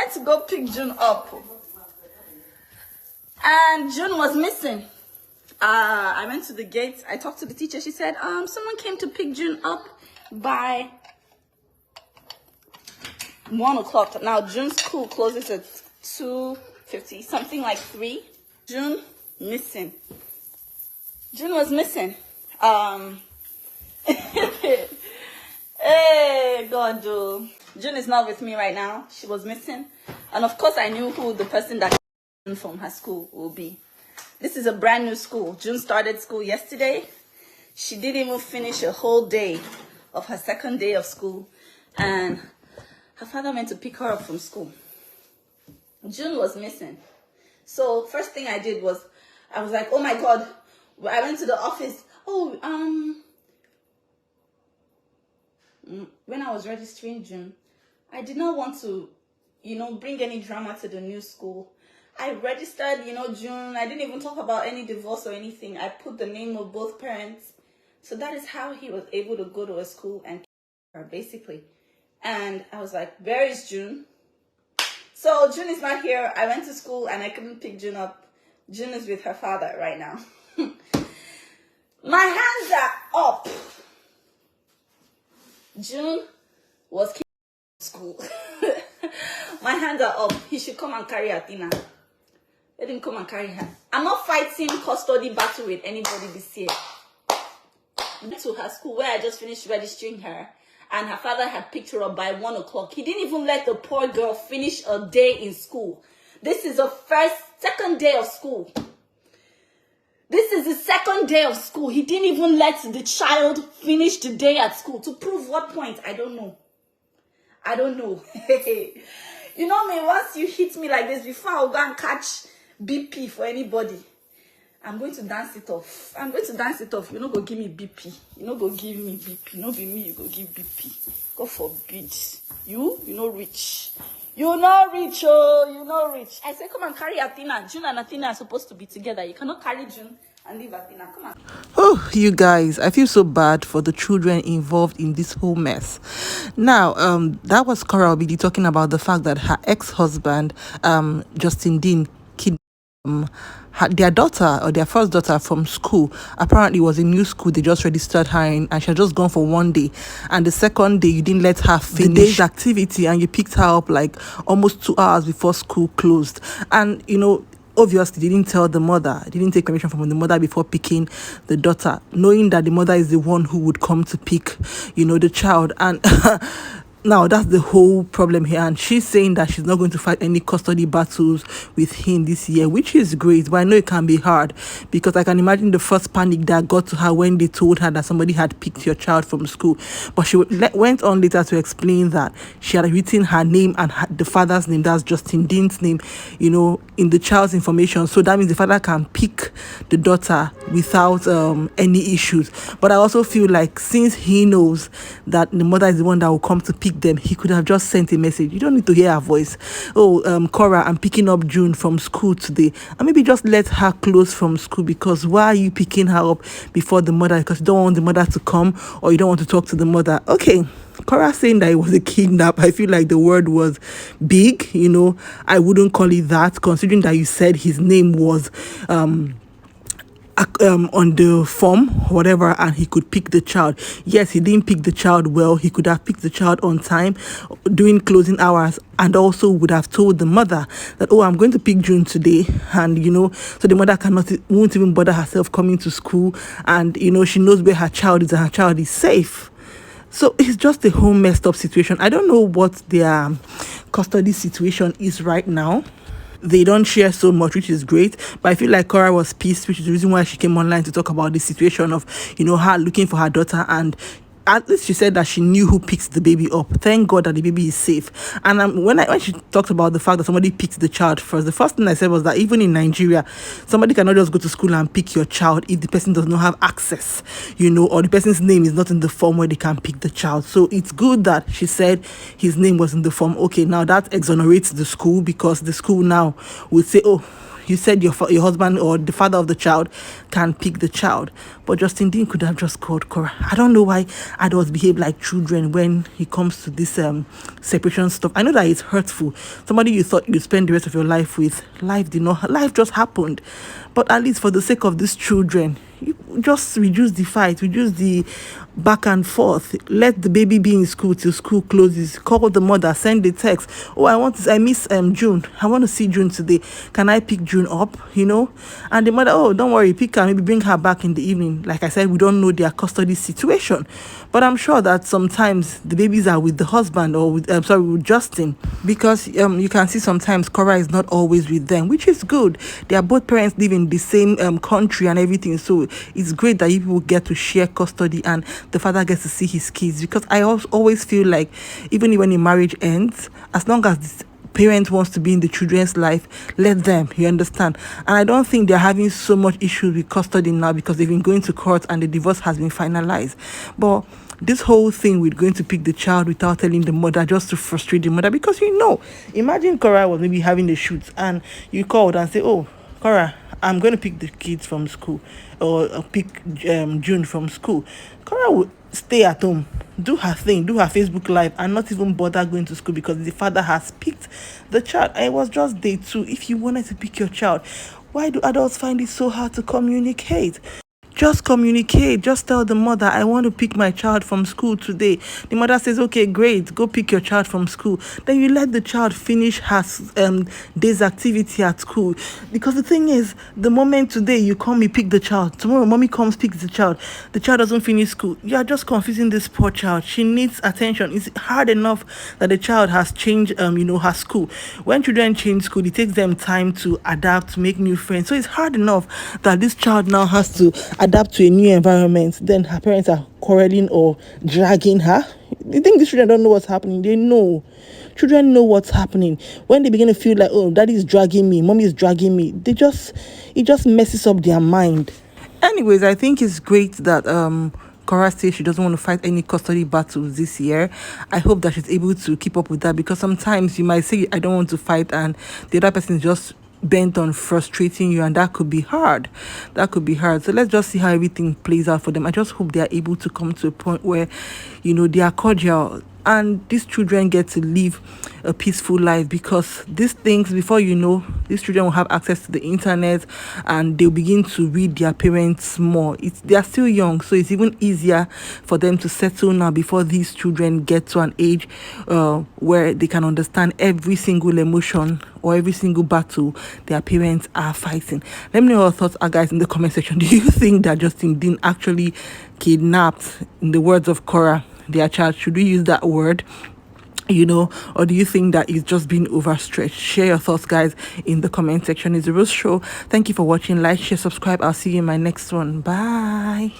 went to go pick June up, and June was missing. I went to the gate. I talked to the teacher. She said, someone came to pick June up by 1 o'clock. Now June's school closes at 2:50, something like 3. June missing. June was missing. Hey, God, June is not with me right now. She was missing. And of course, I knew who the person that from her school will be. This is a brand new school. June started school yesterday. She didn't even finish a whole day of her second day of school. And her father went to pick her up from school. June was missing. So first thing I did was, I was like, oh my God. I went to the office. When I was registering June, I did not want to, bring any drama to the new school. I registered, June. I didn't even talk about any divorce or anything. I put the name of both parents. So that is how he was able to go to a school and her, basically. And I was like, where is June? So June is not here. I went to school and I couldn't pick June up. June is with her father right now. My hands are up. June was kicked out of school. My hands are up. He should come and carry Athena. Let him come and carry her. I'm not fighting custody battle with anybody this year. To her school where I just finished registering her, and her father had picked her up by 1 o'clock. He didn't even let the poor girl finish a day in school. This is the second day of school. This is the second day of school. He didn't even let the child finish the day at school. To prove what point? I don't know. I don't know. You know me, once you hit me like this, before I'll go and catch BP for anybody, I'm going to dance it off. I'm going to dance it off. You know, go give me BP. You know, go give me BP. No be me, you go give BP. God forbid. You know rich. You know rich, oh, you know rich. I say, come and carry Athena. June and Athena are supposed to be together. You cannot carry June and leave Athena. Come on. Oh, you guys, I feel so bad for the children involved in this whole mess. Now, that was Korra Obidi talking about the fact that her ex-husband, Justin Dean, had their daughter, or their first daughter, from school. Apparently it was a new school they just registered her in, and she had just gone for 1 day, and the second day you didn't let her finish the day's activity, and you picked her up like almost 2 hours before school closed. And obviously didn't tell the mother, didn't take permission from the mother before picking the daughter, knowing that the mother is the one who would come to pick the child. And now that's the whole problem here, and she's saying that she's not going to fight any custody battles with him this year, which is great, but I know it can be hard, because I can imagine the first panic that got to her when they told her that somebody had picked your child from school. But she went on later to explain that she had written her name and the father's name, that's Justin Dean's name, in the child's information, so that means the father can pick the daughter without any issues. But I also feel like, since he knows that the mother is the one that will come to pick them, he could have just sent a message. You don't need to hear her voice. Oh, Korra, I'm picking up June from school today, and maybe just let her close from school, because why are you picking her up before the mother? Because you don't want the mother to come, or you don't want to talk to the mother. Okay, Korra saying that it was a kidnap, I feel like the word was big. I wouldn't call it that, considering that you said his name was on the form, whatever, and he could pick the child. Yes, he didn't pick the child well. He could have picked the child on time during closing hours, and also would have told the mother that, oh, I'm going to pick June today, and so the mother won't even bother herself coming to school, and she knows where her child is and her child is safe. So it's just a whole messed up situation. I don't know what their custody situation is right now. They don't share so much, which is great, but I feel like Korra was pissed, which is the reason why she came online to talk about the situation of her looking for her daughter. And at least she said that she knew who picked the baby up. Thank God that the baby is safe. And when she talked about the fact that somebody picked the child first, the first thing I said was that even in Nigeria, somebody cannot just go to school and pick your child if the person does not have access, or the person's name is not in the form where they can pick the child. So it's good that she said his name was in the form. Okay, now that exonerates the school, because the school now will say, oh, you said your husband or the father of the child can pick the child, but Justin Dean could have just called Korra. I don't know why adults behave like children when it comes to this separation stuff. I know that it's hurtful. Somebody you thought you'd spend the rest of your life with, life just happened. But at least for the sake of these children, you just reduce the fight, reduce the back and forth. Let the baby be in school till school closes. Call the mother, send the text. Oh, I miss June. I want to see June today. Can I pick June up? And the mother, oh, don't worry, pick her, maybe bring her back in the evening. Like I said, we don't know their custody situation, but I'm sure that sometimes the babies are with the husband or with Justin, because you can see sometimes Korra is not always with them, which is good. They are both parents live in the same country and everything, so it's great that you people get to share custody and the father gets to see his kids. Because I always feel like even when a marriage ends, as long as the parent wants to be in the children's life, let them, you understand. And I don't think they're having so much issues with custody now because they've been going to court and the divorce has been finalized. But this whole thing with going to pick the child without telling the mother, just to frustrate the mother, because imagine Korra was maybe having the shoot and you called and say, oh, Korra, I'm going to pick the kids from school, or pick June from school. Korra would stay at home, do her thing, do her Facebook Live, and not even bother going to school because the father has picked the child. And it was just day 2. If you wanted to pick your child, why do adults find it so hard to communicate? Just communicate. Just tell the mother, I want to pick my child from school today. The mother says, okay, great, go pick your child from school. Then you let the child finish her day's activity at school. Because the thing is, the moment today you come, you pick the child, tomorrow mommy comes, picks the child doesn't finish school. You are just confusing this poor child. She needs attention. It's hard enough that the child has changed her school. When children change school, it takes them time to adapt, to make new friends. So it's hard enough that this child now has to adapt to a new environment. Then her parents are quarreling or dragging her. You think these children don't know what's happening? They know. Children know what's happening. When they begin to feel like, oh, daddy is dragging me, mommy is dragging me, it just messes up their mind. Anyways, I think it's great that Korra says she doesn't want to fight any custody battles this year. I hope that she's able to keep up with that, because sometimes you might say, I don't want to fight, and the other person is just bent on frustrating you, and that could be hard. So let's just see how everything plays out for them. I just hope they are able to come to a point where they are cordial and these children get to live a peaceful life, because these things, before these children will have access to the internet and they'll begin to read their parents more. They are still young, so it's even easier for them to settle now before these children get to an age where they can understand every single emotion or every single battle their parents are fighting. Let me know your thoughts, guys, in the comment section. Do you think that Justin Dean actually kidnapped, in the words of Korra, their child? Should we use that word? Or do you think that it's just being overstretched? Share your thoughts, guys, in the comment section. It's a Rose Show. Thank you for watching. Like, share, subscribe. I'll see you in my next one. Bye.